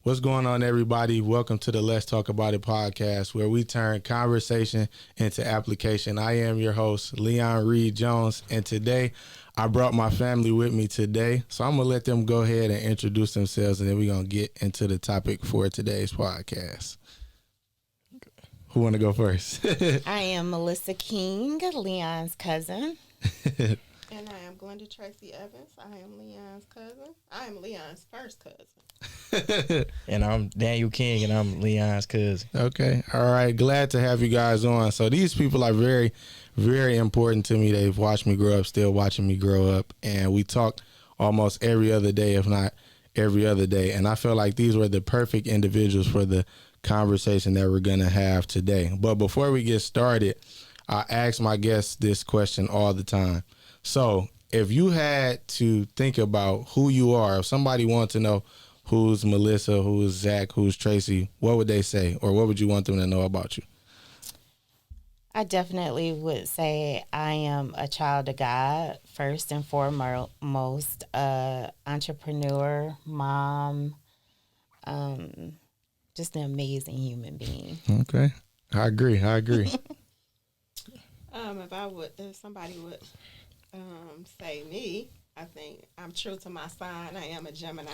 What's going on, everybody? Welcome to the Let's Talk About It podcast, where we turn conversation into application. I am your host, Leon Reed Jones, and today I brought my family with me today. So I'm going to let them go ahead and introduce themselves, and then we're going to get into the topic for today's podcast. Who want to go first? I am Melissa King, Leon's cousin. And I am Glenda Tracy Evans. I am Leon's cousin. I am Leon's first cousin. And I'm Daniel King, and I'm Leon's cousin. Okay. All right. Glad to have you guys on. So these people are very, very important to me. They've watched me grow up, still watching me grow up. And we talk almost every other day, if not every other day. And I feel like these were the perfect individuals for the conversation that we're going to have today. But before we get started, I ask my guests this question all the time. So if you had to think about who you are, if somebody wants to know who's Melissa, who's Zack, who's Tracy, what would they say? Or what would you want them to know about you? I definitely would say I am a child of God, first and foremost, entrepreneur, mom, just an amazing human being. Okay. I agree. If somebody would say me, I think I'm true to my sign. I am a Gemini.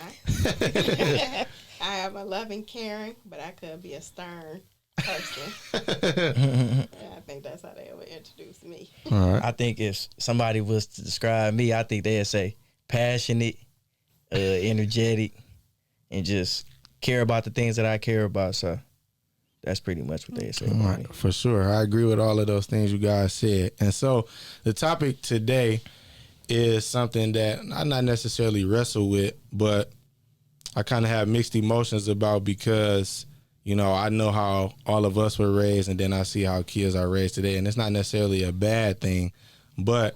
I am a loving, caring, but I could be a stern person. I think that's how they would introduce me. All right. I think if somebody was to describe me, I think they'd say passionate, energetic, and just care about the things that I care about. So that's pretty much what they say about me. Right, for sure. I agree with all of those things you guys said. And so the topic today is something that I not necessarily wrestle with, but I kind of have mixed emotions about because, you know, I know how all of us were raised, and then I see how kids are raised today. And it's not necessarily a bad thing, but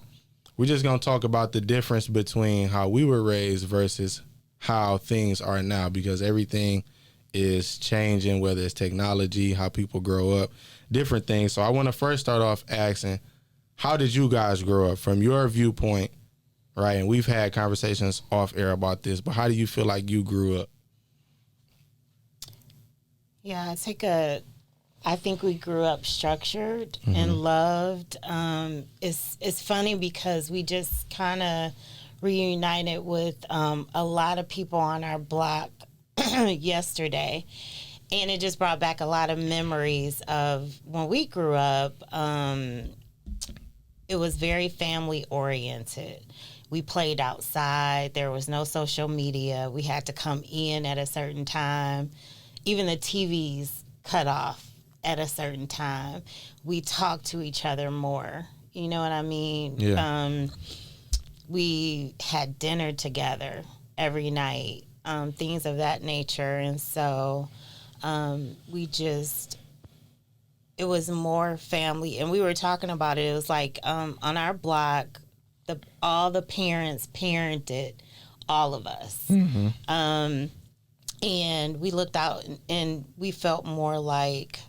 we're just going to talk about the difference between how we were raised versus how things are now, because everything is changing, whether it's technology, how people grow up, different things. So I want to first start off asking, how did you guys grow up from your viewpoint, right? And we've had conversations off air about this, but how do you feel like you grew up? Yeah, I think we grew up structured and loved. It's funny because we just kind of reunited with a lot of people on our block yesterday, and it just brought back a lot of memories of when we grew up. It was very family oriented. We played outside. There was no social media. We had to come in at a certain time. Even the TVs cut off at a certain time. We talked to each other more. You know what I mean? Yeah. We had dinner together every night. Things of that nature. And so it was more family. And we were talking about it. It was like on our block, all the parents parented all of us. And we looked out and we felt more like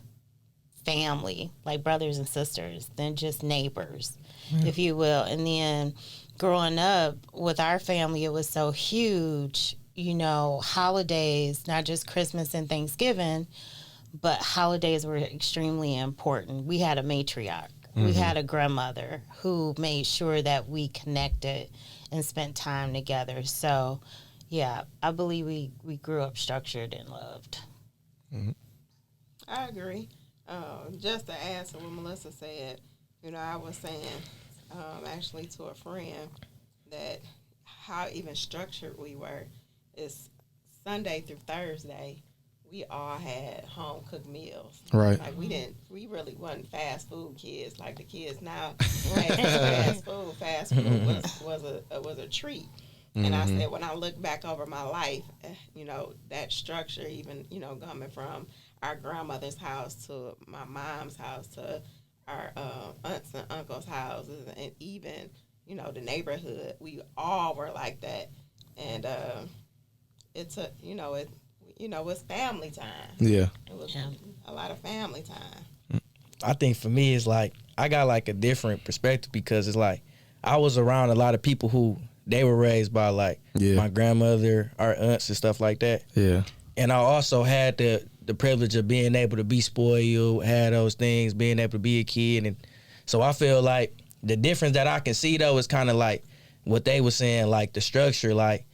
family, like brothers and sisters, than just neighbors, if you will. And then growing up with our family, it was so huge. You know, holidays, not just Christmas and Thanksgiving, but holidays were extremely important. We had a matriarch. We had a grandmother who made sure that we connected and spent time together. So, yeah, I believe we grew up structured and loved. I agree. Just to add to what Melissa said, you know, I was saying actually to a friend that how even structured we were is Sunday through Thursday, we all had home cooked meals. Right. Like we really wasn't fast food kids like the kids now. Fast food was a treat. And I said, when I look back over my life, you know, that structure, even, you know, coming from our grandmother's house to my mom's house to our aunts and uncles' houses, and even, you know, the neighborhood, we all were like that. And it's family time. Yeah. It was a lot of family time. I think for me, it's like I got like a different perspective because it's like I was around a lot of people who they were raised by like my grandmother, our aunts and stuff like that. Yeah. And I also had the privilege of being able to be spoiled, had those things, being able to be a kid. And so I feel like the difference that I can see, though, is kind of like what they were saying, like the structure, like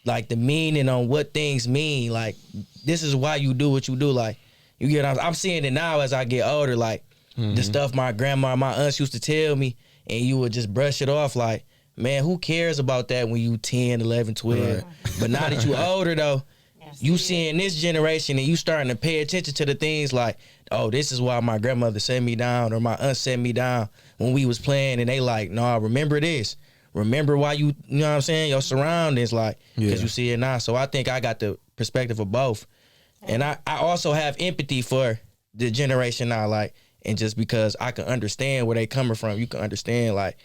the meaning on what things mean. Like, this is why you do what you do. Like, you get, I'm seeing it now as I get older, like the stuff my grandma, my aunts used to tell me, and you would just brush it off like, man, who cares about that when you 10, 11, 12? Right. But now that you older, though, you seeing this generation and you starting to pay attention to the things like, oh, this is why my grandmother set me down or my aunt set me down when we was playing, and they like, no, remember this. Remember why you know what I'm saying? Your surroundings, like, because you see it now. So I think I got the perspective of both. And I also have empathy for the generation now, like, and just because I can understand where they coming from, you can understand, like,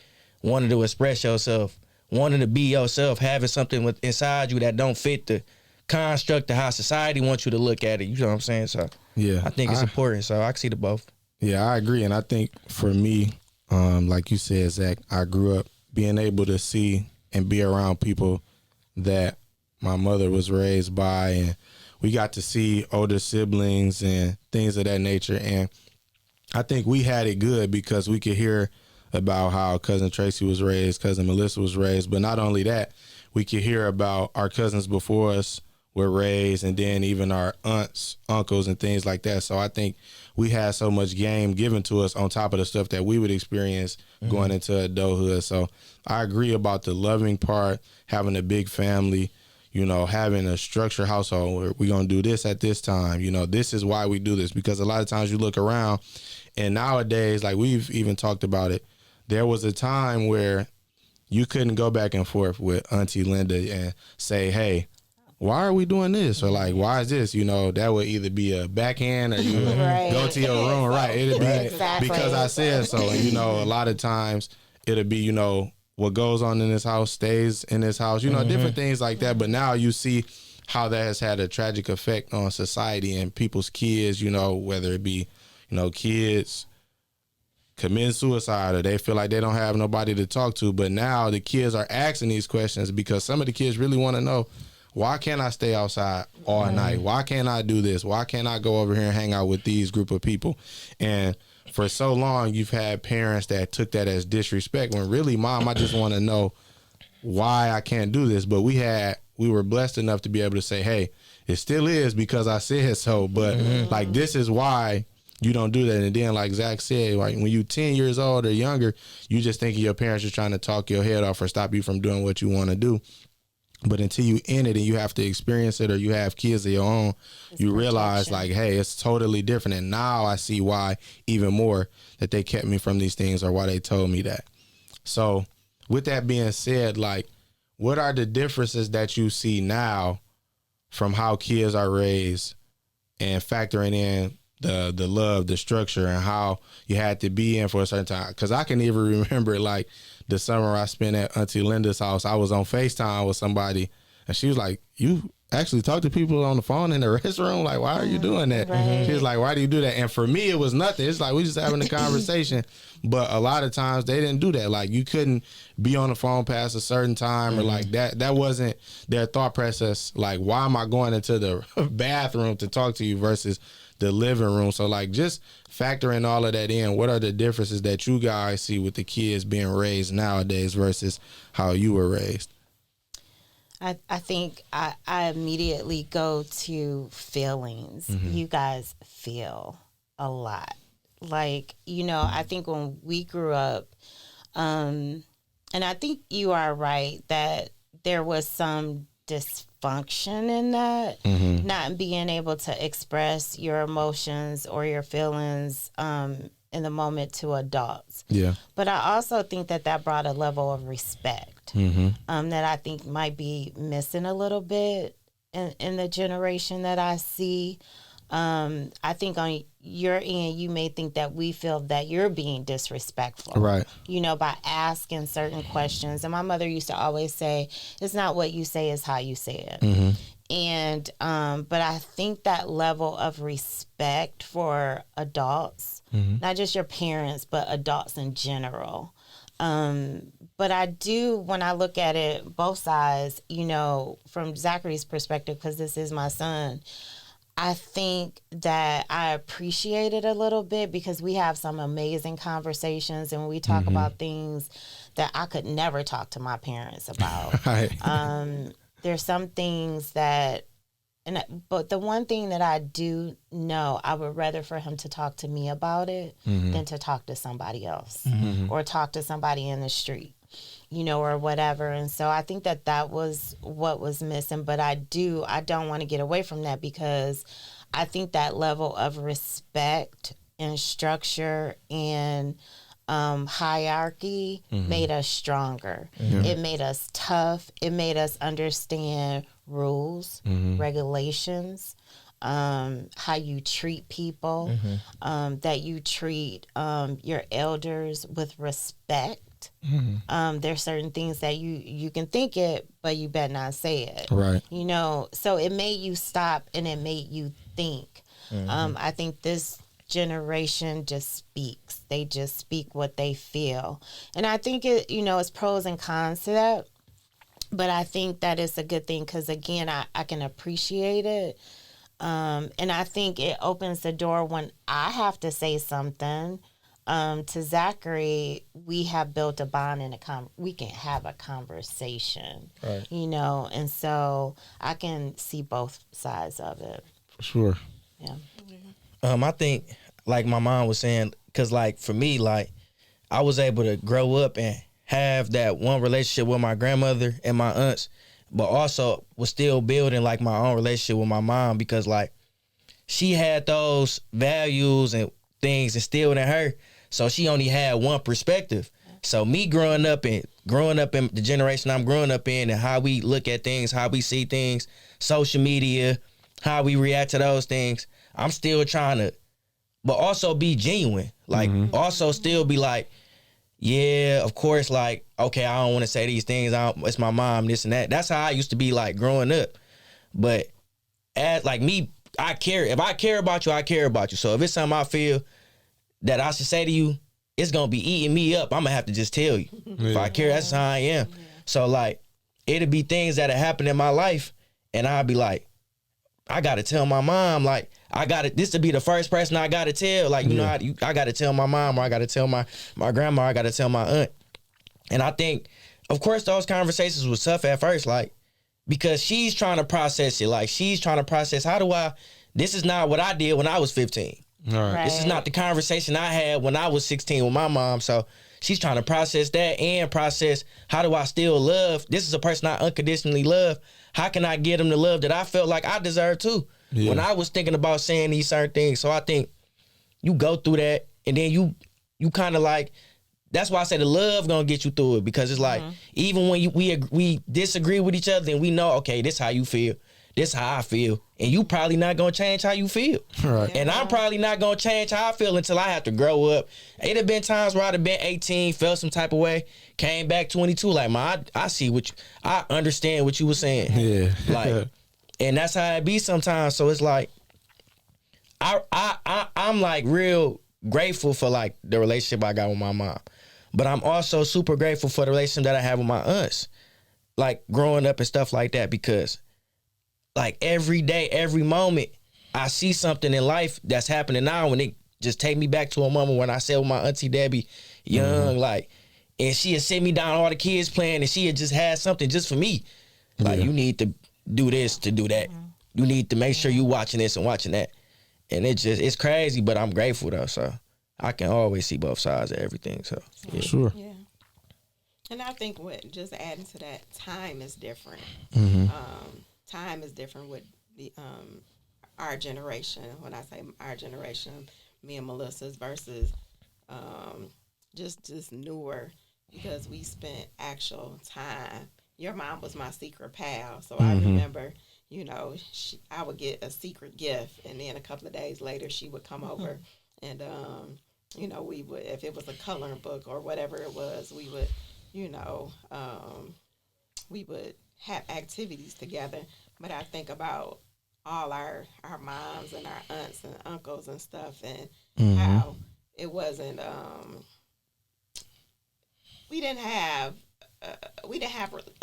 wanting to express yourself, wanting to be yourself, having something inside you that don't fit the construct of how society wants you to look at it. You know what I'm saying? So yeah, I think it's important. So I can see the both. Yeah, I agree. And I think for me, like you said, Zach, I grew up being able to see and be around people that my mother was raised by, and we got to see older siblings and things of that nature. And I think we had it good because we could hear about how cousin Tracy was raised, cousin Melissa was raised. But not only that, we could hear about our cousins before us were raised, and then even our aunts, uncles, and things like that. So I think we had so much game given to us on top of the stuff that we would experience going into adulthood. So I agree about the loving part, having a big family, you know, having a structured household where we're going to do this at this time. You know, this is why we do this, because a lot of times you look around and nowadays, like we've even talked about it, there was a time where you couldn't go back and forth with Auntie Linda and say, hey, why are we doing this? Or like, why is this? You know, that would either be a backhand or you would go to your room. Right. It'd be because I said so. And, you know, a lot of times it'll be, you know, what goes on in this house stays in this house, you know, different things like that. But now you see how that has had a tragic effect on society and people's kids, you know, whether it be, you know, kids committing suicide or they feel like they don't have nobody to talk to. But now the kids are asking these questions because some of the kids really want to know, why can't I stay outside all night? Why can't I do this? Why can't I go over here and hang out with these group of people? And for so long, you've had parents that took that as disrespect when really, Mom, I just want to know why I can't do this. But we were blessed enough to be able to say, hey, it still is because I said so. But like, this is why you don't do that. And then like Zach said, like when you 10 years old or younger, you just think your parents are trying to talk your head off or stop you from doing what you want to do. But until you in it and you have to experience it or you have kids of your own, you realize like, hey, it's totally different. And now I see why even more that they kept me from these things or why they told me that. So with that being said, like, what are the differences that you see now from how kids are raised and factoring in the love, the structure, and how you had to be in for a certain time? Because I can even remember like the summer I spent at Auntie Linda's house, I was on FaceTime with somebody and she was like, you actually talk to people on the phone in the restroom? Like, why are you doing that? She was like, why do you do that? And for me, it was nothing. It's like we just having a conversation. But a lot of times they didn't do that. Like you couldn't be on the phone past a certain time or like that wasn't their thought process. Like, why am I going into the bathroom to talk to you versus the living room? So like just factoring all of that in, what are the differences that you guys see with the kids being raised nowadays versus how you were raised? I think I immediately go to feelings. You guys feel a lot. Like, you know, I think when we grew up, and I think you are right that there was some dysfunction in that, not being able to express your emotions or your feelings in the moment to adults. Yeah. But I also think that brought a level of respect that I think might be missing a little bit in the generation that I see. I think on your end, you may think that we feel that you're being disrespectful, right? You know, by asking certain questions. And my mother used to always say, it's not what you say, it's how you say it. And, but I think that level of respect for adults, not just your parents, but adults in general, But I do, when I look at it, both sides, from Zachary's perspective, because this is my son, I think that I appreciate it a little bit because we have some amazing conversations and we talk about things that I could never talk to my parents about. Right. There's some things that, but the one thing that I do know, I would rather for him to talk to me about it than to talk to somebody else or talk to somebody in the street, or whatever. And so I think that was what was missing. But I don't want to get away from that because I think that level of respect and structure and hierarchy made us stronger. It made us tough. It made us understand rules, regulations, how you treat people, that you treat your elders with respect. There's certain things that you can think it, but you better not say it. Right. So it made you stop and it made you think. I think this generation just speaks. They just speak what they feel. And I think it's pros and cons to that. But I think that it's a good thing because, again, I can appreciate it. And I think it opens the door when I have to say something to Zachary. We have built a bond and we can have a conversation, right. And so I can see both sides of it. For sure. Yeah. I think, like my mom was saying, because, like, for me, like, I was able to grow up and have that one relationship with my grandmother and my aunts, but also was still building, like, my own relationship with my mom because, like, she had those values and things instilled in her, so she only had one perspective. So me growing up in the generation I'm growing up in and how we look at things, how we see things, social media, how we react to those things, I'm still trying to, but also be genuine. Like, also still be like, yeah, of course, like, okay, I don't want to say these things. It's my mom, this and that. That's how I used to be, like, growing up. But as, like, me, if I care about you, I care about you. So if it's something I feel that I should say to you, it's going to be eating me up. I'm going to have to just tell you. If I care, that's how I am. So, like, it'll be things that have happened in my life, and I'll be like, I got to tell my mom, like, this to be the first person I got to tell. Like, I got to tell my mom, or I got to tell my grandma, or I got to tell my aunt. And I think, of course, those conversations was tough at first, like, because she's trying to process it. Like, she's trying to process, this is not what I did when I was 15. All right. This is not the conversation I had when I was 16 with my mom. So she's trying to process that and process, how do I still love? This is a person I unconditionally love. How can I get them the love that I felt like I deserved too when I was thinking about saying these certain things? So I think you go through that, and then you kind of like, that's why I say the love gonna get you through it, because it's like, even when we disagree with each other and we know, okay, this how you feel, this how I feel, and you probably not gonna change how you feel. Right. And I'm probably not gonna change how I feel until I have to grow up. It have been times where I'd have been 18, felt some type of way, came back 22, like, I see I understand what you were saying. Yeah. Like, and that's how it be sometimes. So it's like, I'm like real grateful for, like, the relationship I got with my mom. But I'm also super grateful for the relationship that I have with my aunts, like, growing up and stuff like that, because, like, every day, every moment, I see something in life that's happening now, and it just take me back to a moment when I said with my auntie Debbie, young, like, and she had sit me down, all the kids playing, and she had just had something just for me. Like, you need to do this to do that. You need to make sure you watching this and watching that. And it's crazy, but I'm grateful, though, so I can always see both sides of everything, so. For sure. Yeah. And I think just adding to that, time is different. Time is different with the our generation. When I say our generation, me and Melissa's versus just newer, because we spent actual time. Your mom was my secret pal, so I remember, I would get a secret gift, and then a couple of days later, she would come over, and we would, if it was a coloring book or whatever it was, we would, we would have activities together. But I think about all our moms and our aunts and uncles and stuff, and how it wasn't we didn't have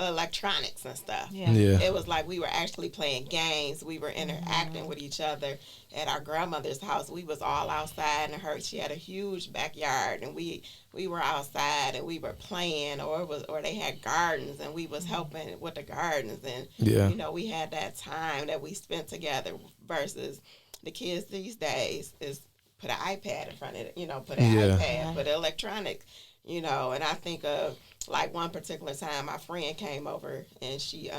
electronics and stuff. Yeah. It was like we were actually playing games. We were interacting with each other at our grandmother's house. We was all outside, and she had a huge backyard, and we were outside and we were playing, or they had gardens, and we was helping with the gardens, and you know, we had that time that we spent together. Versus the kids these days is put an iPad in front of it, you know, put an iPad, put electronics, you know. And I think of like one particular time my friend came over, and she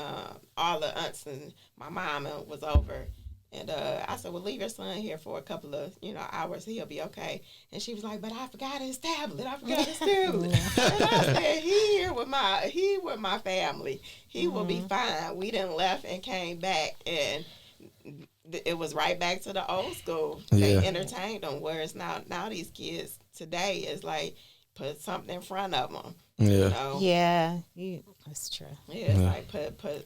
all the aunts and my mama was over, and I said, well, leave your son here for a couple of, you know, hours, he'll be okay. And she was like, but I forgot his tablet, and I said, he with my family, he will be fine. We done left and came back, and it was right back to the old school. They entertained them. Whereas now these kids today is like, put something in front of them. You know? That's true. It's like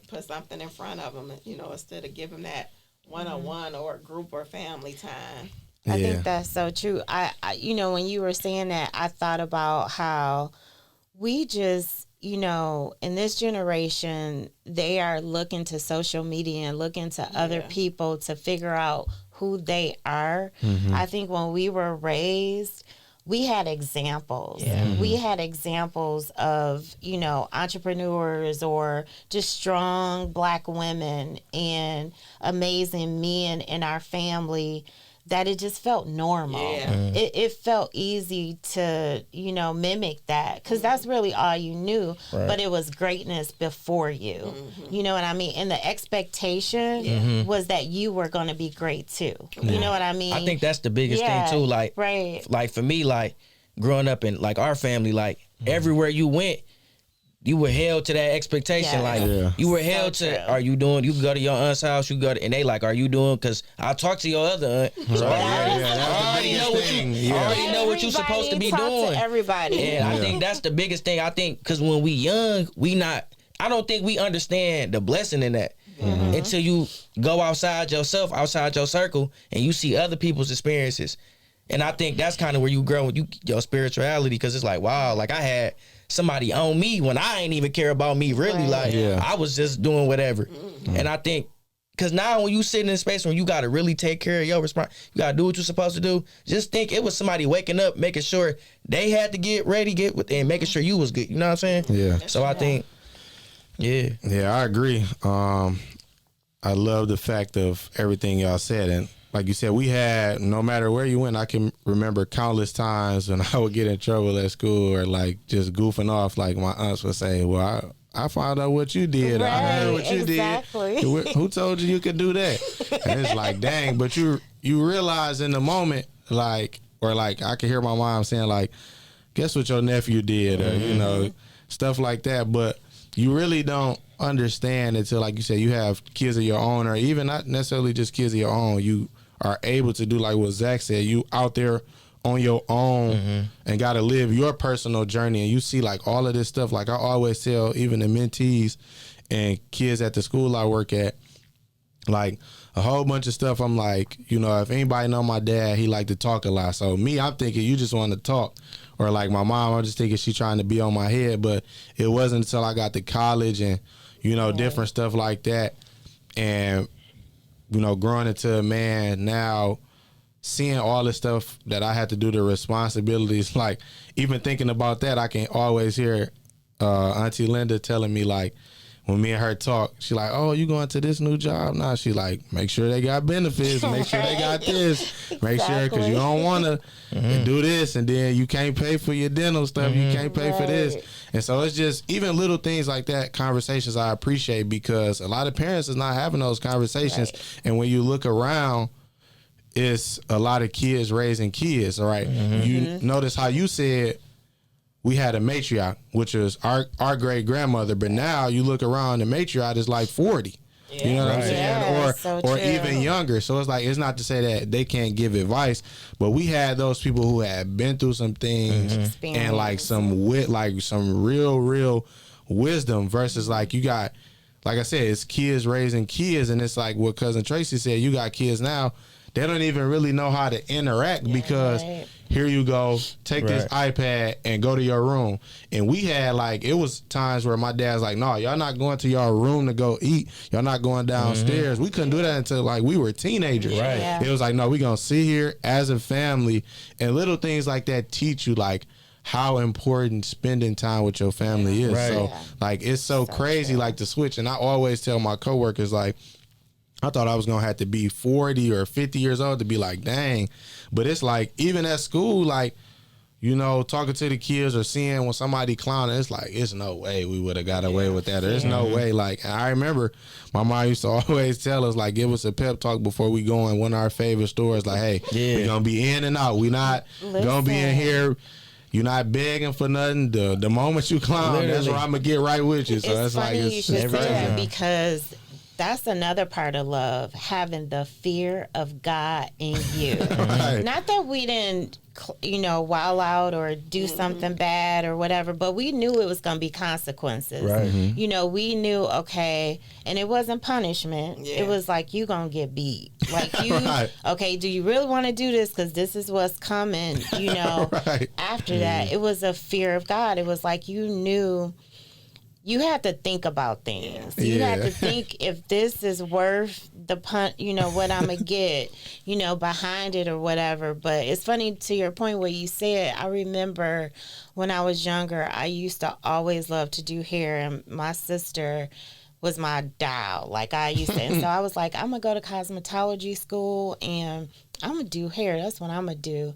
put something in front of them, you know, instead of giving that one-on-one or group or family time. I think that's so true. I you know, when you were saying that, I thought about how we just, you know, in this generation, they are looking to social media and looking to other people to figure out who they are. I think when we were raised, we had examples. We had examples of, you know, entrepreneurs or just strong Black women and amazing men in our family, that it just felt normal. It felt easy to, you know, mimic that, because that's really all you knew. But it was greatness before you. You know what I mean? And the expectation was that you were going to be great too. You know what I mean? I think that's the biggest thing too. Like, like for me, like growing up in like our family, like everywhere you went, you were held to that expectation. You were held to, are you doing, you can go to your aunt's house, you go to, and they like, are you doing, because I'll talk to your other aunt. So I already know what you're supposed to be doing. To everybody. And I think that's the biggest thing. I think, because when we young, I don't think we understand the blessing in that. Until you go outside yourself, outside your circle, and you see other people's experiences. And I think that's kind of where you grow with your spirituality, because it's like, wow, like I had somebody on me when I ain't even care about me really. I was just doing whatever. And I think, because now when you sit in a space where you got to really take care of your response, you got to do what you're supposed to do. Just think it was somebody waking up, making sure they had to get ready, and making sure you was good. You know what I'm saying? So I think, I agree. I love the fact of everything y'all said. And like you said, we had, no matter where you went, I can remember countless times when I would get in trouble at school or like just goofing off. Like my aunts would say, well, I found out what you did. I heard what you did. Who told you could do that? And it's like, dang, but you realize in the moment, like, or like I can hear my mom saying like, guess what your nephew did, or, you know, stuff like that. But you really don't understand until, like you said, you have kids of your own, or even not necessarily just kids of your own. You are able to do like what Zack said. You out there on your own and got to live your personal journey, and you see like all of this stuff. Like I always tell even the mentees and kids at the school I work at, like a whole bunch of stuff. I'm like, you know, if anybody know my dad, he like to talk a lot. So me, I'm thinking you just want to talk. Or like my mom, I'm just thinking she trying to be on my head. But it wasn't until I got to college and, you know, different stuff like that. And, you know, growing into a man now, seeing all the stuff that I had to do, the responsibilities, like even thinking about that, I can always hear Auntie Linda telling me, like, when me and her talk, she like, oh, you going to this new job? Nah, she like, make sure they got benefits, make sure they got this, make sure, because you don't want to do this, and then you can't pay for your dental stuff, you can't pay for this. And so it's just, even little things like that, conversations I appreciate, because a lot of parents is not having those conversations. And when you look around, it's a lot of kids raising kids, all right? You notice how you said, we had a matriarch, which was our great grandmother, but now you look around, the matriarch is like 40. You know what I'm saying? Or even younger. So it's like, it's not to say that they can't give advice, but we had those people who had been through some things and like some real wisdom, versus like you got, like I said, it's kids raising kids, and it's like what Cousin Tracy said, you got kids now they don't even really know how to interact because here you go, take this iPad and go to your room. And we had like, it was times where my dad's like, no, y'all not going to your room to go eat. Y'all not going downstairs. We couldn't do that until like we were teenagers. Right. Yeah. It was like, no, we gonna sit here as a family, and little things like that teach you like how important spending time with your family is. Right. So like, it's so crazy, like the switch. And I always tell my coworkers, like, I thought I was gonna have to be 40 or 50 years old to be like, dang. But it's like, even at school, like, you know, talking to the kids or seeing when somebody clowning, it's like, it's no way we would have got away with that. There's no way. Like, and I remember my mom used to always tell us, like, give us a pep talk before we go in one of our favorite stores. Like, hey, we're gonna be in and out. We not gonna be in here. You're not begging for nothing. The moment you clown, that's where I'm gonna get right with you. So It's funny like, you should say that because that's another part of love, having the fear of God in you. Right. Not that we didn't, wild out or do something bad or whatever, but we knew it was going to be consequences. Right. You know, we knew, okay, and it wasn't punishment. Yeah. It was like, you going to get beat. Like, you, Right. okay, do you really want to do this? Because this is what's coming, Right. After that. It was a fear of God. It was like you knew. You had to think about things. You had to think if this is worth the what I'm going to get, behind it or whatever. But it's funny, to your point where you said, I remember when I was younger, I used to always love to do hair, and my sister was my doll. Like, I used to, and so I was like, I'm going to go to cosmetology school and I'm going to do hair. That's what I'm going to do.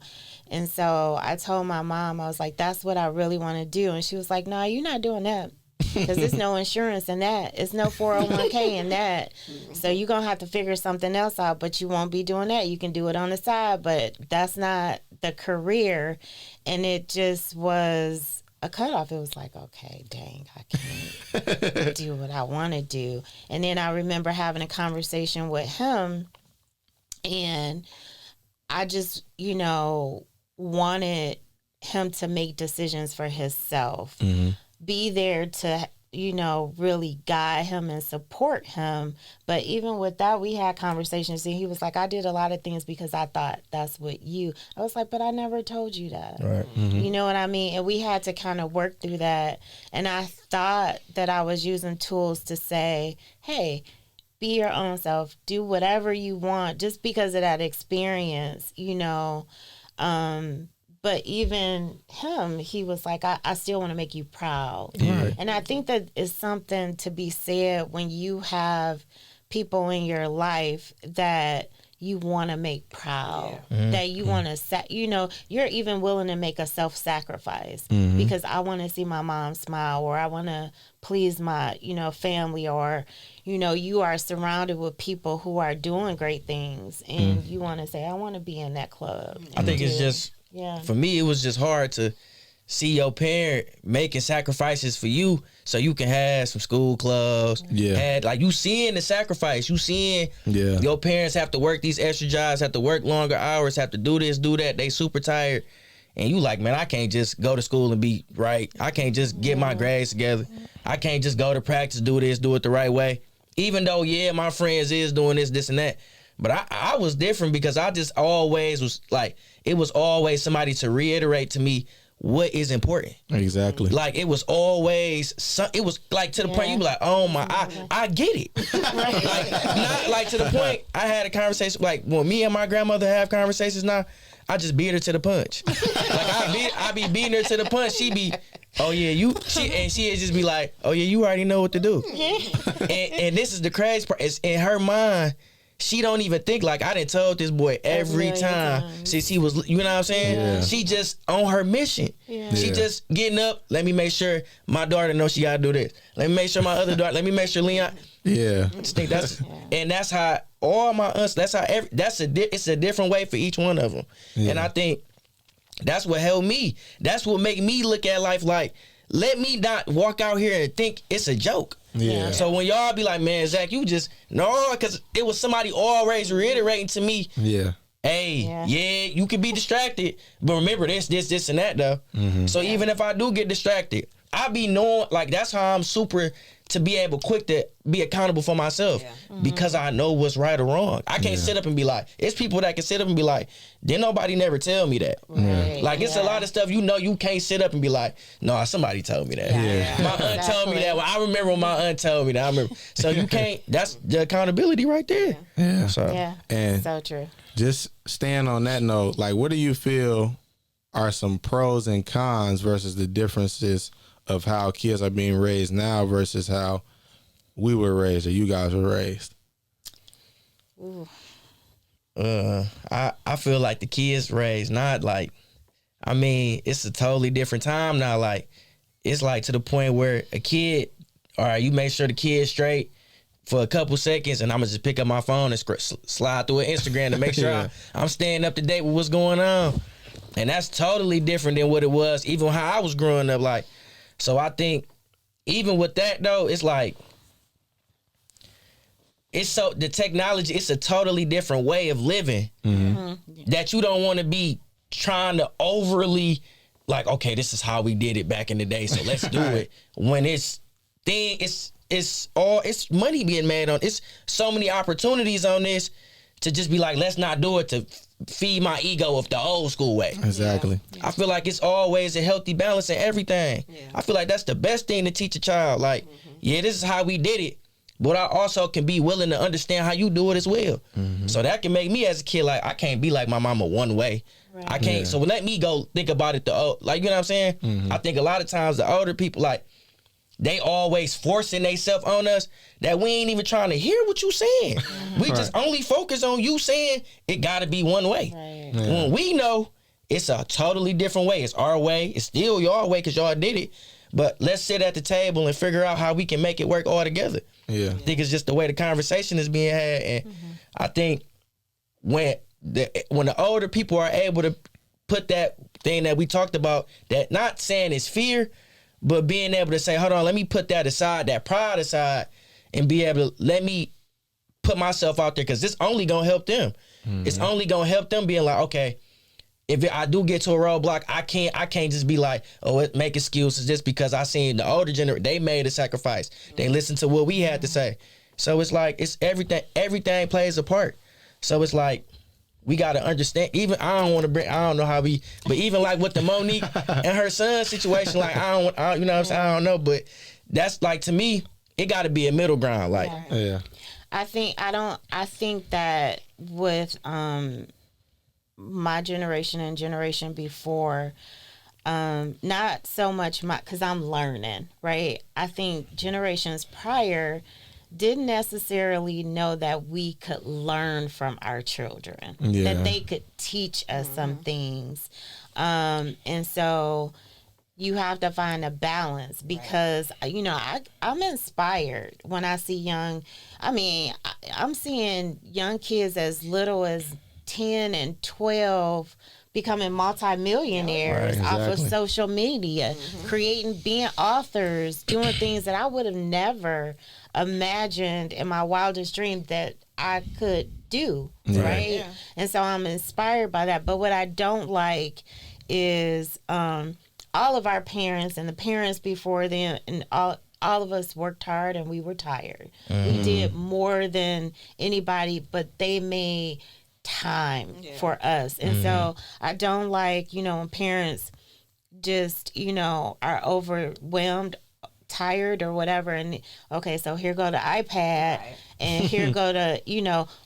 And so I told my mom, I was like, that's what I really want to do. And she was like, no, you're not doing that. Because there's no insurance in that. It's no 401k in that. So you're going to have to figure something else out, but you won't be doing that. You can do it on the side, but that's not the career. And it just was a cutoff. It was like, okay, dang, I can't do what I want to do. And then I remember having a conversation with him, and I just, wanted him to make decisions for himself. Mm-hmm. Be there to, really guide him and support him. But even with that, we had conversations, and he was like, I did a lot of things because I thought that's what I was like, but I never told you that. Right. Mm-hmm. You know what I mean? And we had to kind of work through that. And I thought that I was using tools to say, hey, be your own self, do whatever you want, just because of that experience, But even him, he was like, I still want to make you proud. Right. And I think that is something to be said when you have people in your life that you want to make proud, that you want to, you're even willing to make a self-sacrifice because I want to see my mom smile, or I want to please my, family, or, you are surrounded with people who are doing great things, and you want to say, I want to be in that club. I think it's just, for me, it was just hard to see your parent making sacrifices for you so you can have some school clubs. Yeah. Like, you seeing the sacrifice. You seeing your parents have to work these extra jobs, have to work longer hours, have to do this, do that. They super tired. And you like, man, I can't just go to school and be right. I can't just get my grades together. I can't just go to practice, do this, do it the right way. Even though, my friends is doing this, and that. But I was different because I just always was like, it was always somebody to reiterate to me what is important. Exactly. Like, it was always, it was like to the point you be like, oh my, I get it. Like, not like to the point I had a conversation, like when me and my grandmother have conversations now, I just beat her to the punch. Like, I be beating her to the punch. She be, oh yeah, she'd just be like, oh yeah, you already know what to do. And this is the crazy part. It's in her mind. She don't even think, like, I done told this boy every time since he was, you know what I'm saying? Yeah. She just on her mission. Yeah. She just getting up, let me make sure my daughter knows she gotta do this. Let me make sure my other daughter, let me make sure Leon. Yeah. I just think and that's how all my aunts, it's a different way for each one of them. Yeah. And I think that's what helped me. That's what make me look at life like, let me not walk out here and think it's a joke. Yeah. So when y'all be like, man, Zach, you just, no, because it was somebody always reiterating to me, hey, you can be distracted, but remember this, and that, though. Mm-hmm. So even if I do get distracted, I be knowing, like, that's how I'm super to be able quick to be accountable for myself because I know what's right or wrong. I can't sit up and be like, it's people that can sit up and be like, didn't nobody never tell me that. Right. Like, it's a lot of stuff, you can't sit up and be like, no, somebody told me that. My aunt told me that. Well, I remember when my aunt told me that. I remember. So you can't, that's the accountability right there. Yeah. Yeah, And so true. just staying on that note, like, what do you feel are some pros and cons versus the differences of how kids are being raised now versus how we were raised or you guys were raised? Ooh. I feel like the kids raised not like, I mean, it's a totally different time now. Like, it's like to the point where a kid, all right, you make sure the kid's straight for a couple seconds, and I'm gonna just pick up my phone and slide through an Instagram to make sure I'm staying up to date with what's going on. And that's totally different than what it was, even how I was growing up. Like, so I think even with that though, it's like, it's so, the technology, it's a totally different way of living that you don't want to be trying to overly like, okay, this is how we did it back in the day, so let's do it. When it's money being made on, it's so many opportunities on this to just be like, let's not do it to feed my ego of the old school way. Exactly. I feel like it's always a healthy balance in everything. I feel like that's the best thing to teach a child. Like, yeah, this is how we did it, but I also can be willing to understand how you do it as well. So that can make me as a kid, like, I can't be like my mama one way. Right. I can't. So let me go think about it. Like, you know what I'm saying? I think a lot of times the older people, like, they always forcing themselves on us that we ain't even trying to hear what you saying. We just only focus on you saying it got to be one way. Right. When we know it's a totally different way. It's our way. It's still your way because y'all did it. But let's sit at the table and figure out how we can make it work all together. Yeah. I think it's just the way the conversation is being had. And I think when the older people are able to put that thing that we talked about, that not saying it's fear, but being able to say, hold on, let me put that aside, that pride aside, and be able to let me put myself out there, because it's only going to help them. It's only going to help them being like, okay, if I do get to a roadblock, I can't just be like, make excuses just because I seen the older generation, they made a sacrifice. They listened to what we had to say. So it's like, it's everything plays a part. So it's like, we got to understand, even, I don't know how but even like with the Monique and her son situation, like, you know what I'm saying? I don't know, but that's like, to me, it got to be a middle ground. Like, I think that with, my generation and generation before, not so much because I'm learning, right? I think generations prior didn't necessarily know that we could learn from our children, that they could teach us some things. And so you have to find a balance, because, I'm inspired when I see I'm seeing young kids as little as 10 and 12 becoming multimillionaires off of social media, being authors, doing things that I would have never imagined in my wildest dreams that I could do, right? Yeah. And so I'm inspired by that. But what I don't like is all of our parents and the parents before them, and all of us worked hard and we were tired. We did more than anybody, but they made time for us. And so I don't like, when parents just, are overwhelmed, tired or whatever, and okay, so here go the iPad and here go to,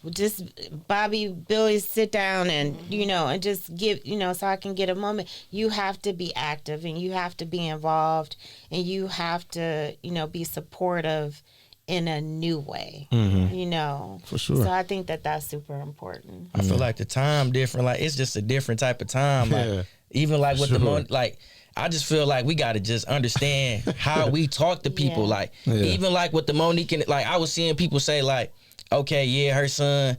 just Bobby, Billy, sit down and, and just give, so I can get a moment. You have to be active and you have to be involved and you have to, be supportive in a new way, For sure. So I think that that's super important. I feel like the time different, like, it's just a different type of time. Like, even like with the money, like, I just feel like we got to just understand how we talk to people. Like, even like with the Monique, and like, I was seeing people say like, okay, her son,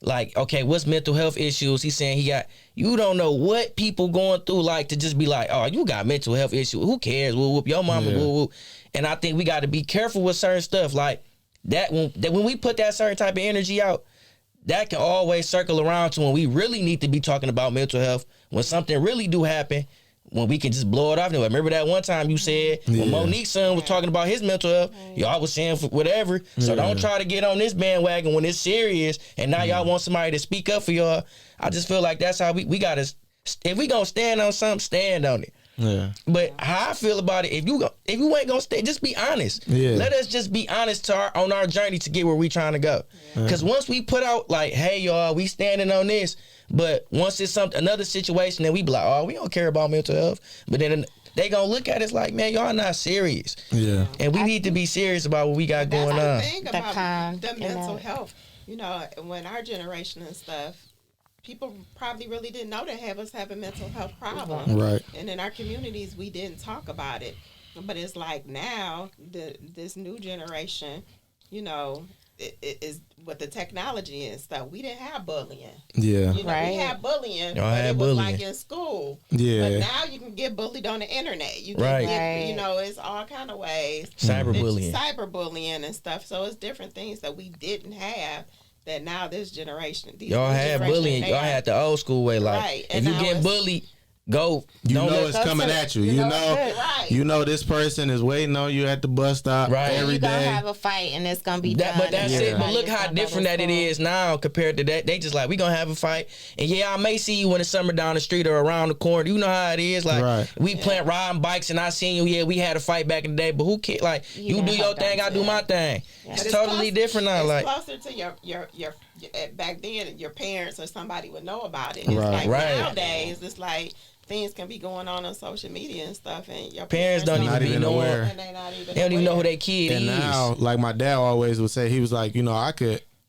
like, okay, what's mental health issues? He's saying you don't know what people going through, like, to just be like, oh, you got mental health issues. Who cares? Whoop, whoop, your mama, whoop, whoop. And I think we got to be careful with certain stuff. Like, that when we put that certain type of energy out, that can always circle around to when we really need to be talking about mental health. When something really do happen, when we can just blow it off. Remember that one time you said when Monique's son was talking about his mental health, y'all was saying whatever. So don't try to get on this bandwagon when it's serious and now y'all want somebody to speak up for y'all. I just feel like that's how we gotta, if we gonna stand on something, stand on it. Yeah. But how I feel about it, if you ain't gonna stay, just be honest. Yeah. Let us just be honest on our journey to get where we trying to go. Because once we put out like, hey y'all, we standing on this, but once it's another situation, then we be like, oh, we don't care about mental health. But then they gonna look at us like, man, y'all not serious. Yeah. And we need to be serious about what we got going on. Think about the mental health. You know, when our generation and stuff, people probably really didn't know they was having mental health problems. Right. And in our communities, we didn't talk about it. But it's like now, this new generation, you know, it is with the technology and stuff. We didn't have bullying. Yeah. You know, we had bullying, but it was like in school. Yeah. But now you can get bullied on the internet. You can get, you know, it's all kind of ways. Cyberbullying and stuff. So it's different things that we didn't have. That now this generation, y'all had bullying. Y'all had the old school way. Like, if you get bullied, go. You know it's coming at you. You know this person is waiting on you at the bus stop every day. You're gonna have a fight and it's gonna be done. But that's it. But look how different that it is now compared to that. They just like, we gonna have a fight. And I may see you when it's summer down the street or around the corner. You know how it is. Like we riding bikes and I seen you. Yeah, we had a fight back in the day. But who cares? Like you do your thing, I do my thing. It's totally different now. Like closer to your back then, your parents or somebody would know about it. It's like nowadays, it's like things can be going on social media and stuff, and your parents don't even be aware. They don't even know who their kid is. And now, like my dad always would say, he was like, you know,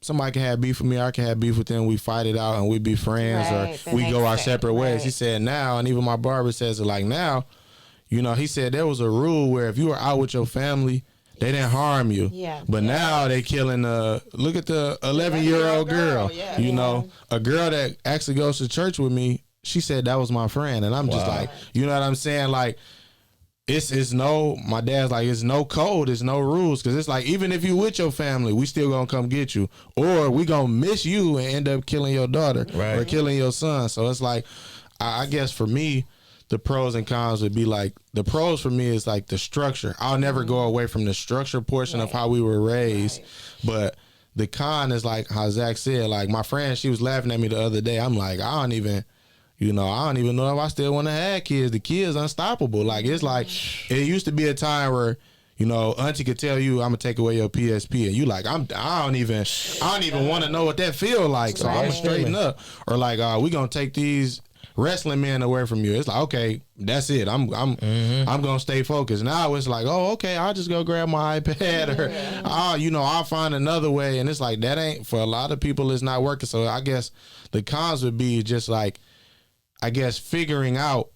somebody can have beef with me, I can have beef with them, we fight it out and we be friends or we go our separate ways. He said now, and even my barber says it like now, you know, he said there was a rule where if you were out with your family, they didn't harm you. Yeah. But now they killing look at the 11-year-old girl. Yeah. You know, a girl that actually goes to church with me, she said that was my friend. And I'm just like, you know what I'm saying? Like, my dad's like, it's no code, it's no rules. Cause it's like, even if you with your family, we still gonna come get you. Or we gonna miss you and end up killing your daughter or killing your son. So it's like, I guess for me, the pros and cons would be like, the pros for me is like the structure. I'll never go away from the structure portion of how we were raised. But the con is like how Zack said, like my friend, she was laughing at me the other day. I'm like, I don't even know if I still want to have kids. The kid's unstoppable. Like, it's like, it used to be a time where, you know, auntie could tell you, I'm gonna take away your PSP, and you like, I don't even want to know what that feel like. So I'm gonna straighten up. Or like, we gonna take these wrestling men away from you. It's like, okay, that's it. I'm gonna stay focused. Now it's like, oh, okay, I'll just go grab my iPad or I'll find another way. And it's like, that ain't, for a lot of people, it's not working. So I guess the cons would be just like, figuring out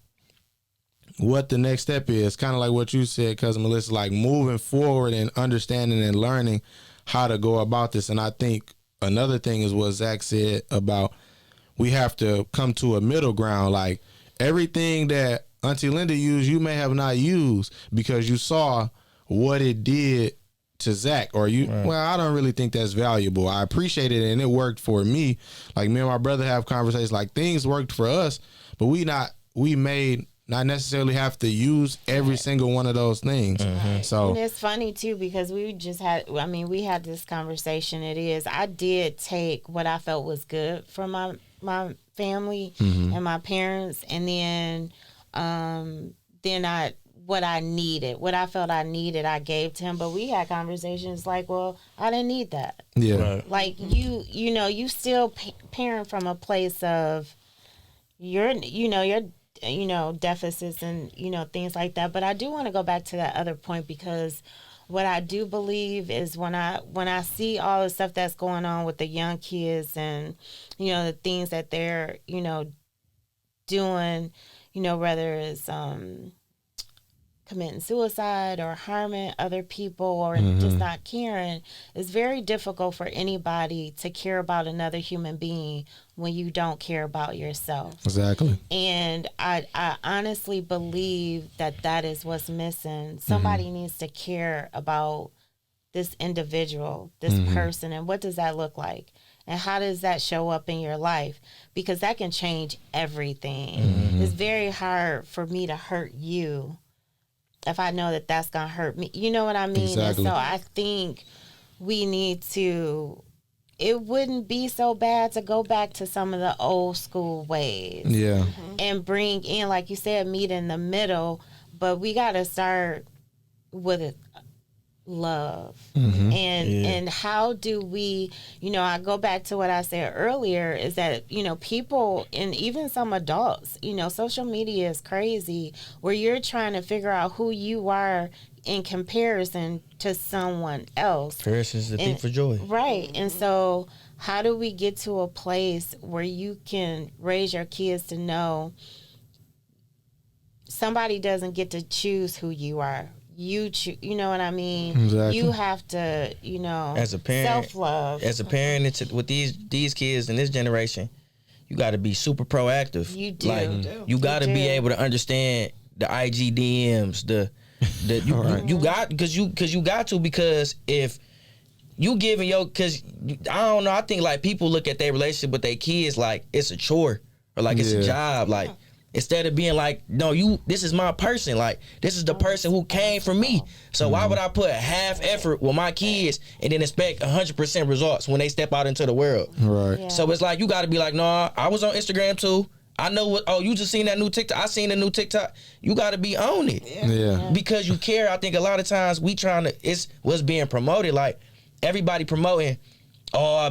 what the next step is. Kind of like what you said, Cousin Melissa, like moving forward and understanding and learning how to go about this. And I think another thing is what Zack said about, we have to come to a middle ground. Like, everything that Auntie Linda used, you may have not used because you saw what it did to Zack, or well, I don't really think that's valuable. I appreciate it and it worked for me. Like, me and my brother have conversations, like, things worked for us, but we may not necessarily have to use every single one of those things. So, and it's funny too, because we had this conversation. I did take what I felt was good for my family and my parents, and then what I felt I needed, I gave to him. But we had conversations like, well, I didn't need that. Yeah. Like, you still parent from a place of your deficits and, things like that. But I do want to go back to that other point, because what I do believe is when I see all the stuff that's going on with the young kids and, the things that they're, doing, whether it's committing suicide or harming other people or just not caring, it's very difficult for anybody to care about another human being when you don't care about yourself. Exactly. And I honestly believe that is what's missing. Somebody needs to care about this individual, this person, and what does that look like? and how does that show up in your life? Because that can change everything. It's very hard for me to hurt you if I know that that's going to hurt me. You know what I mean? Exactly. And so I think we need to, it wouldn't be so bad to go back to some of the old school ways. Yeah. And bring in, like you said, meet in the middle. But we got to start with love. And how do we, I go back to what I said earlier, is that, people and even some adults, social media is crazy, where you're trying to figure out who you are in comparison to someone else. Comparison is the thief for joy. Right. And so how do we get to a place where you can raise your kids to know somebody doesn't get to choose who you are? You know what I mean? Exactly. You have to, As a parent, self-love. As a parent, it's, with these kids in this generation, you got to be super proactive. You do. Like, you got to be able to understand the IG DMs, you got because if you giving because I don't know, I think like people look at their relationship with their kids like it's a chore or like it's a job, like instead of being like, no, this is my person, like this is the person who came from me, so why would I put half effort with my kids and then expect 100% results when they step out into the world? Right. Yeah. So it's like you got to be like, no, I was on Instagram too. I know what. Oh, you just seen that new TikTok. I seen the new TikTok. You got to be on it, because you care. I think a lot of times we trying to. It's what's being promoted. Like everybody promoting. Oh,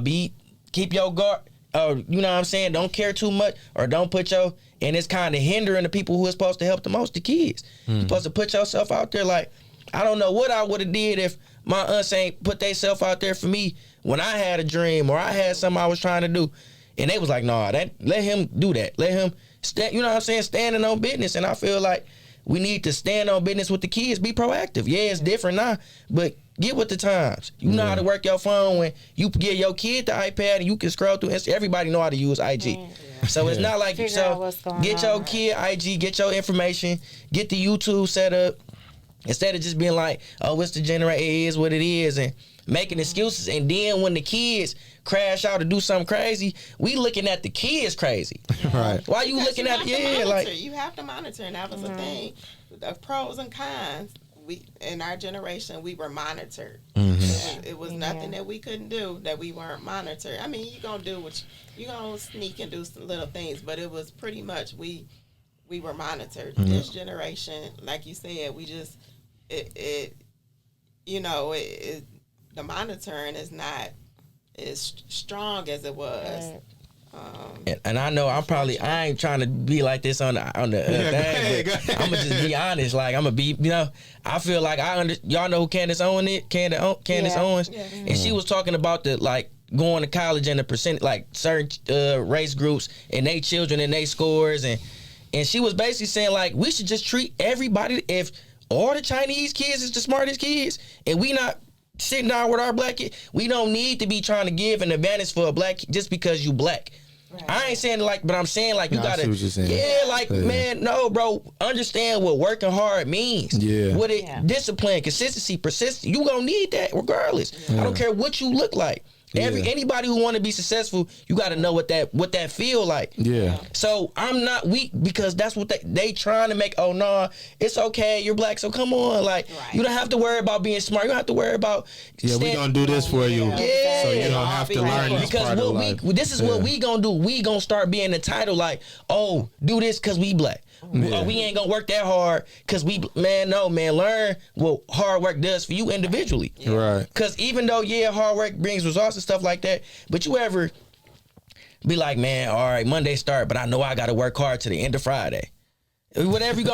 keep your guard. Oh, you know what I'm saying? Don't care too much, or don't put your. And it's kind of hindering the people who are supposed to help the most, the kids. You're supposed to put yourself out there. Like I don't know what I would have did if my aunts ain't put themselves out there for me when I had a dream or I had something I was trying to do. And they was like, nah, let him do that. Let him stand, you know what I'm saying, standing on business. And I feel like we need to stand on business with the kids, be proactive. Yeah, it's different now, but get with the times. You know how to work your phone when you give your kid the iPad and you can scroll through Instagram. Everybody know how to use IG. So it's not like, get your kid IG, get your information, get the YouTube set up. Instead of just being like, oh, what's the generation, it is what it is, and making excuses. And then when the kids crash out or do something crazy, we looking at the kids crazy. Right. Why you looking at it? You have to monitor, and that was the thing. The pros and cons. We in our generation, we were monitored. It was nothing that we couldn't do that we weren't monitored. I mean, you gonna do what you gonna sneak and do some little things, but it was pretty much we were monitored. This generation, like you said, we just the monitoring is not as strong as it was. And I know I ain't trying to be like this on the thing, but I'm gonna just be honest. Like I'm gonna be, I feel like y'all know who Candace Owens is? Candace Owens, and she was talking about the like going to college and the percent like certain race groups and they children and they scores and she was basically saying like we should just treat everybody, if all the Chinese kids is the smartest kids and we not sitting down with our black kid, we don't need to be trying to give an advantage for a black kid just because you black. Right. I ain't saying like, but I'm saying like you gotta, man, no, bro, understand what working hard means. Yeah. What discipline, consistency, persistence, you gonna need that regardless. I don't care what you look like. Anybody who want to be successful, you got to know what that feel like. Yeah. So I'm not weak because that's what they trying to make. Oh no, it's okay. You're black, so come on. Like you don't have to worry about being smart. You don't have to worry about. Yeah, we gonna do this for you. Yeah. So you don't have to learn this part of life. This is what we gonna do. We gonna start being entitled. Like, oh, do this because we black. Yeah. We ain't gonna work that hard because learn what hard work does for you individually. Right. Because even though hard work brings results and stuff like that, but you ever be like, man, all right, Monday start, but I know I gotta work hard to the end of Friday. Whatever you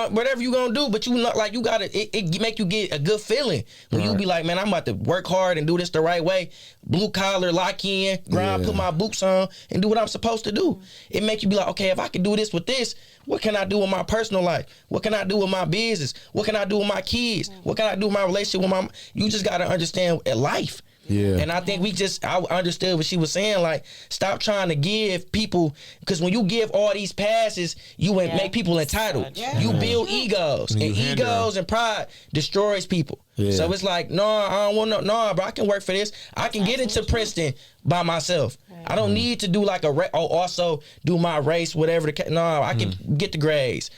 gonna do, but you not like you gotta it make you get a good feeling when you be like, man, I'm about to work hard and do this the right way, blue collar, lock in, grind, put my boots on, and do what I'm supposed to do. It make you be like, okay, if I can do this with this, what can I do with my personal life? What can I do with my business? What can I do with my kids? What can I do with my relationship with my? You just gotta understand life. Yeah. And I think I understood what she was saying. Like, stop trying to give people, because when you give all these passes, you make people entitled. Yeah. You build egos, and egos and pride destroys people. Yeah. So it's like, no, I don't want bro, I can work for this. I can get into Princeton by myself. I don't need to do like also do my race, whatever the no, I can get the grades.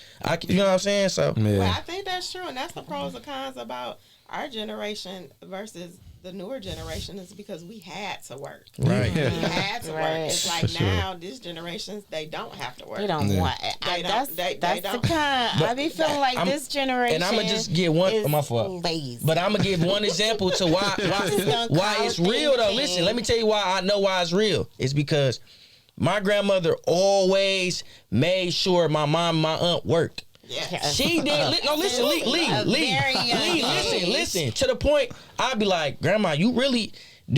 You know what I'm saying? So Well, I think that's true, and that's the pros and cons about our generation versus the newer generation, is because we had to work. Right. We had to work. It's like now, this generation, they don't have to work. They don't want. That's the kind. I be feeling like this generation. And I'm gonna just get one. My fault. Lazy. But I'm gonna give one example to why it's real though. Listen, let me tell you why I know why it's real. It's because my grandmother always made sure my mom and my aunt worked. Yeah. She did. No, listen, listen. To the point, I'd be like, Grandma, do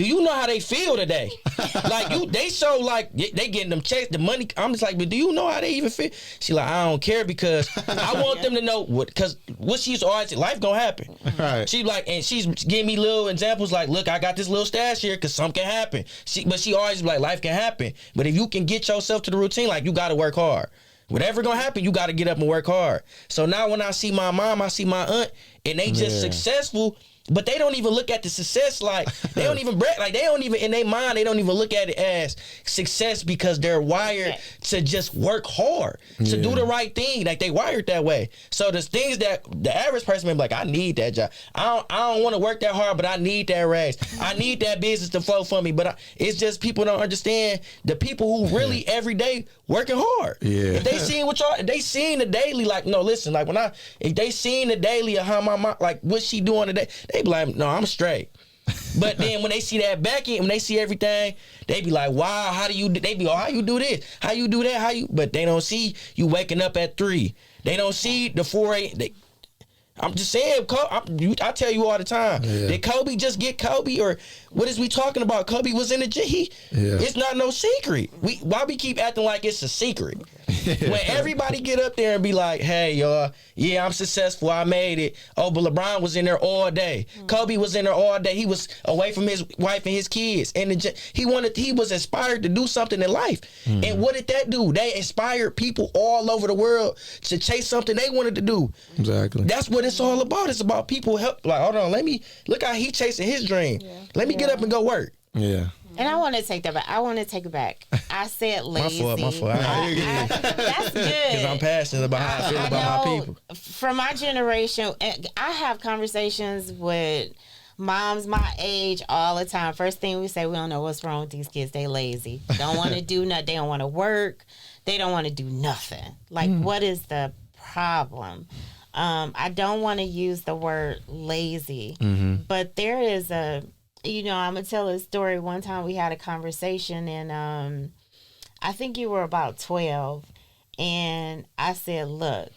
you know how they feel today? Like, they show like they getting them checks, the money. I'm just like, but do you know how they even feel? She like, I don't care, because I want them to know because what she's always say, life gonna happen. Right. She like, and she's giving me little examples like, look, I got this little stash here because something can happen. But she always be like, life can happen. But if you can get yourself to the routine, like, you got to work hard. Whatever gonna happen, you got to get up and work hard. So now when I see my mom, I see my aunt, and they just successful, but they don't even look at the success like, they don't even like, they don't even, in their mind, they don't even look at it as success, because they're wired to just work hard, to do the right thing. Like, they wired that way. So there's things that the average person may be like, I need that job. I don't want to work that hard, but I need that raise. I need that business to flow for me. But it's just people don't understand the people who really every day working hard. Yeah. If they seeing they seeing the daily, like, no, listen, like, if they seeing the daily of how my mom, like, what she doing today, they be like, no, I'm straight. But then when they see that back end, when they see everything, they be like, wow, how you do this? How you do that? But they don't see you waking up at 3. They don't see the 4 a.m. I'm just saying, I tell you all the time, did Kobe just get Kobe, or what is we talking about? Kobe was in the G. It's not no secret. Why we keep acting like it's a secret? When everybody get up there and be like, hey, y'all, yeah, I'm successful, I made it. Oh, but LeBron was in there all day. Kobe was in there all day. He was away from his wife and his kids. And he was inspired to do something in life. And what did that do? They inspired people all over the world to chase something they wanted to do. Exactly. That's what it's all about. It's about people help. Like, hold on, look how he chasing his dream. Let me get up and go work. Yeah. And I want to take that back. I said lazy. My fault. That's good. Because I'm passionate about how I feel about my people. From my generation, I have conversations with moms my age all the time. First thing we say, we don't know what's wrong with these kids. They lazy. Don't want to do nothing. They don't want to work. They don't want to do nothing. Like, what is the problem? I don't want to use the word lazy, but there is I'm going to tell a story. One time we had a conversation, and I think you were about 12, and I said, look,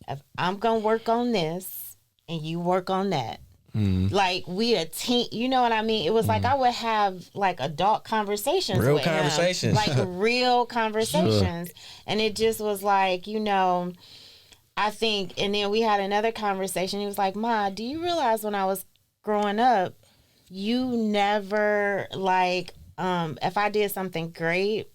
if I'm going to work on this and you work on that, like, we a team, you know what I mean? It was like I would have like adult conversations real with conversations. him, like real conversations. Sure. And it just was like, I think, and then we had another conversation. He was like, Ma, do you realize when I was growing up, you never, like, if I did something great,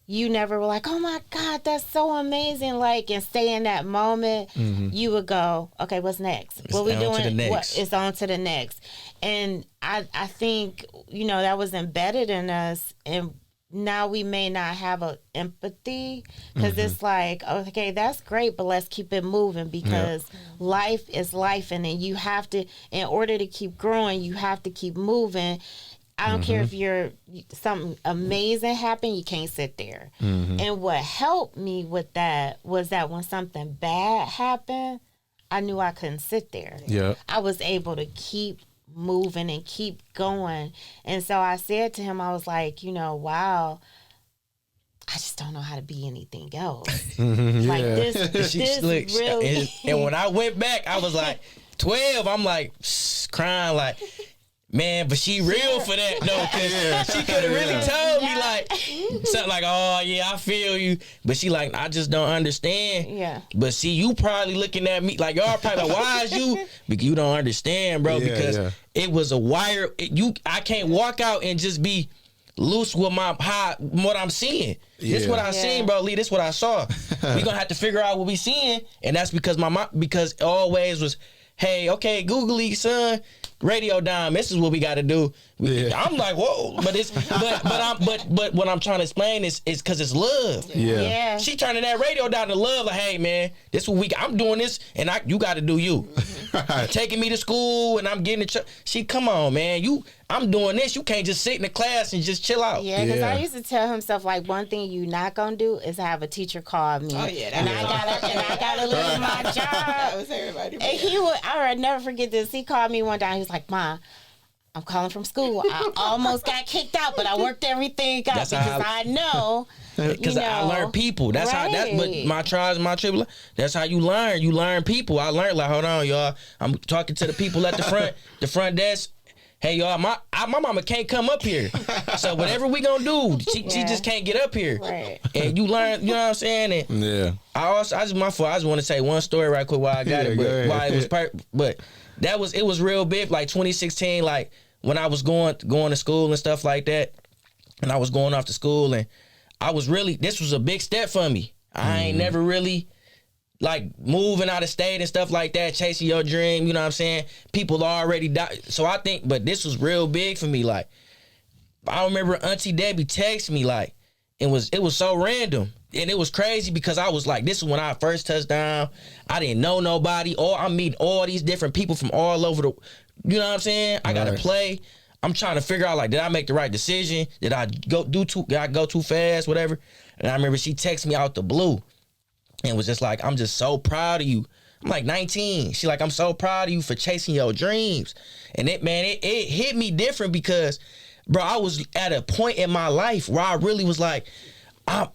you never were like, oh my God, that's so amazing. Like, and stay in that moment. You would go, okay, what's next? What we doing? It's on to the next. And I think, that was embedded in us. And now we may not have a empathy, because it's like, okay, that's great, but let's keep it moving, because life is life, and then you have to, in order to keep growing, you have to keep moving. I don't care if something amazing happened, you can't sit there. And what helped me with that was that when something bad happened, I knew I couldn't sit there. Yeah. I was able to keep moving and keep going. And so I said to him, I was like, wow, I just don't know how to be anything else. Like, this really. And when I went back, I was like 12. I'm like crying, like, Man, but she real for that though, cause she could have really told me like something like, "Oh yeah, I feel you," but she like, "I just don't understand." Yeah. But see, you probably looking at me like y'all probably like, "Why is you?" Because you don't understand, bro. Because it was a wire. I can't walk out and just be loose with what I'm seeing. This what I seen, bro. Lee, this what I saw. We gonna have to figure out what we seeing, and that's because my mom, because it always was, hey, okay, Googly, son, radio dime. This is what we got to do. I'm like, whoa, but what I'm trying to explain is because it's love. Yeah. She turning that radio down to love. Like, hey, man, this what I'm doing this, and you got to do you. Taking me to school, and I'm getting to she, come on, man, I'm doing this. You can't just sit in the class and just chill out. Yeah, because I used to tell him stuff like, one thing you not gonna do is have a teacher call me. Oh yeah, I gotta leave my job. That was everybody. And I would never forget this. He called me one time. He was like, "Ma, I'm calling from school. I almost got kicked out, but I worked everything out because I know." Because I learned people. That's how. That's but my trials, my tribulations. That's how you learn. You learn people. I learned like, hold on, y'all. I'm talking to the people at the front desk. Hey y'all, my mama can't come up here. So whatever we gonna do, she just can't get up here. Right. And you learn, you know what I'm saying? And I just want to say one story right quick while I got it, but why it was but it was real big, like 2016, like when I was going to school and stuff like that, and I was going off to school, and this was a big step for me. I ain't never really like moving out of state and stuff like that, chasing your dream, you know what I'm saying? People already died. So I think, but this was real big for me. Like, I remember Auntie Debbie texted me, like, it was so random. And it was crazy because I was like, this is when I first touched down. I didn't know nobody. I'm meeting all these different people from all over you know what I'm saying? I got to play. I'm trying to figure out, like, did I make the right decision? Did I go too fast, whatever? And I remember she texted me out the blue. And was just like, I'm just so proud of you. I'm like 19. She like, I'm so proud of you for chasing your dreams. And it hit me different because, bro, I was at a point in my life where I really was like, I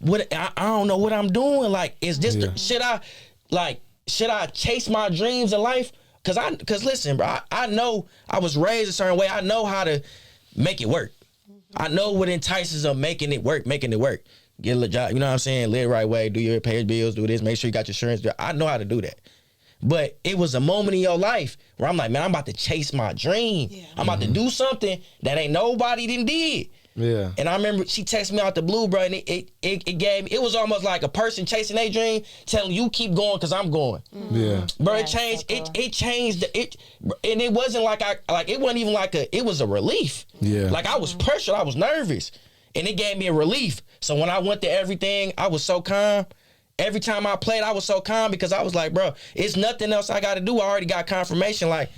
don't know what I'm doing. Like, is this should I chase my dreams in life? Cause listen, bro, I know I was raised a certain way. I know how to make it work. I know what entices of making it work. Get a job, you know what I'm saying? Live the right way, do your pay your bills, do this, make sure you got your insurance. I know how to do that. But it was a moment in your life where I'm like, man, I'm about to chase my dream. Yeah. I'm about to do something that ain't nobody done did. Yeah. And I remember she texted me out the blue, bro, and it was almost like a person chasing their dream, telling you keep going because I'm going. Yeah. Bro, it changed. It changed. And it wasn't like it wasn't even like it was a relief. Yeah. Like I was pressured, I was nervous. And it gave me a relief. So when I went to everything, I was so calm. Every time I played, I was so calm because I was like, bro, it's nothing else I got to do. I already got confirmation. Like,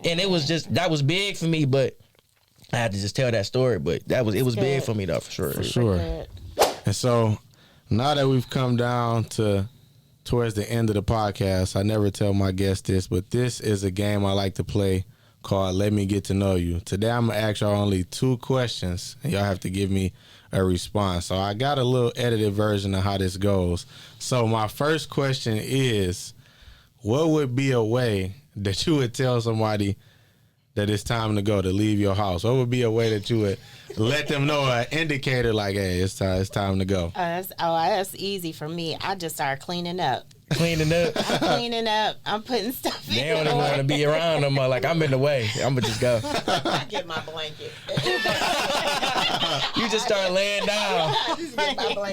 and it was just, that was big for me, but I had to just tell that story. But it was big for me though, for sure. For sure. And so now that we've come down towards the end of the podcast, I never tell my guests this, but this is a game I like to play called Let Me Get to Know You. Today I'm going to ask y'all only 2 questions, and y'all have to give me a response. So I got a little edited version of how this goes. So my first question is, what would be a way that you would tell somebody that it's time to go, to leave your house? What would be a way that you would let them know, an indicator like, hey, it's time to go? That's easy for me. I just start cleaning up. Cleaning up. I'm cleaning up. I'm putting stuff in. They don't even want to be around no more. Like, I'm in the way. I'm going to just go. I get my blanket. You just start laying down.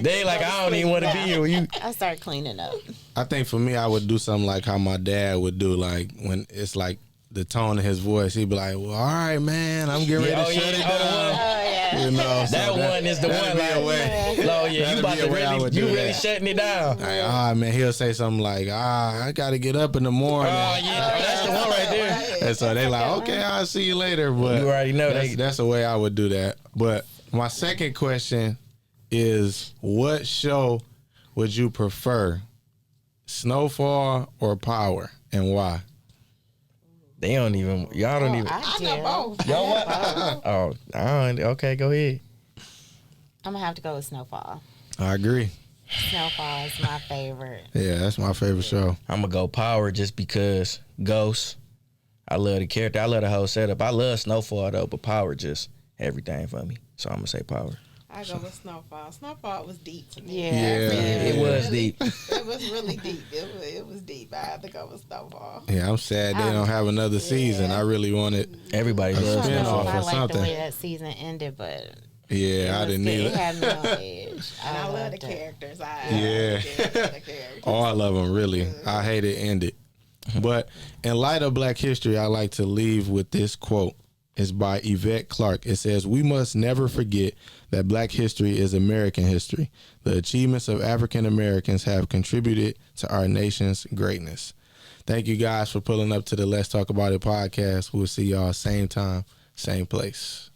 They like, I don't even want to be here with you. I start cleaning up. I think for me, I would do something like how my dad would do, like when it's like the tone of his voice, he'd be like, well, all right, man, I'm getting ready to shut it down. You know, that one is the one. Like, oh yeah, you about to really shutting it down. Like, man, he'll say something like, I got to get up in the morning. Oh yeah, that's the one right there. And so they like, okay, I'll see you later. But you already know that's the way I would do that. But my second question is, what show would you prefer, Snowfall or Power, and why? Y'all don't even. I know both. Y'all what? Oh, okay, go ahead. I'm gonna have to go with Snowfall. I agree. Snowfall is my favorite. Yeah, that's my favorite show. I'm gonna go Power just because Ghost. I love the character. I love the whole setup. I love Snowfall though, but Power just everything for me. So I'm gonna say Power. I go with Snowfall. Snowfall was deep to me. Yeah. It was deep. It was really deep. It was deep. I had to go with Snowfall. Yeah, I'm sad they don't have another season. I really wanted. Everybody A loves I don't know spin-off if or I like the something. way that season ended, but Yeah, I didn't it either. had me on edge. And I love the loved it. characters. Yeah. I love the characters. All of them, really. I hate it ended. But in light of Black history, I like to leave with this quote. It's by Yvette Clarke. It says, "We must never forget that Black history is American history. The achievements of African Americans have contributed to our nation's greatness." Thank you guys for pulling up to the Let's Talk About It podcast. We'll see y'all same time, same place.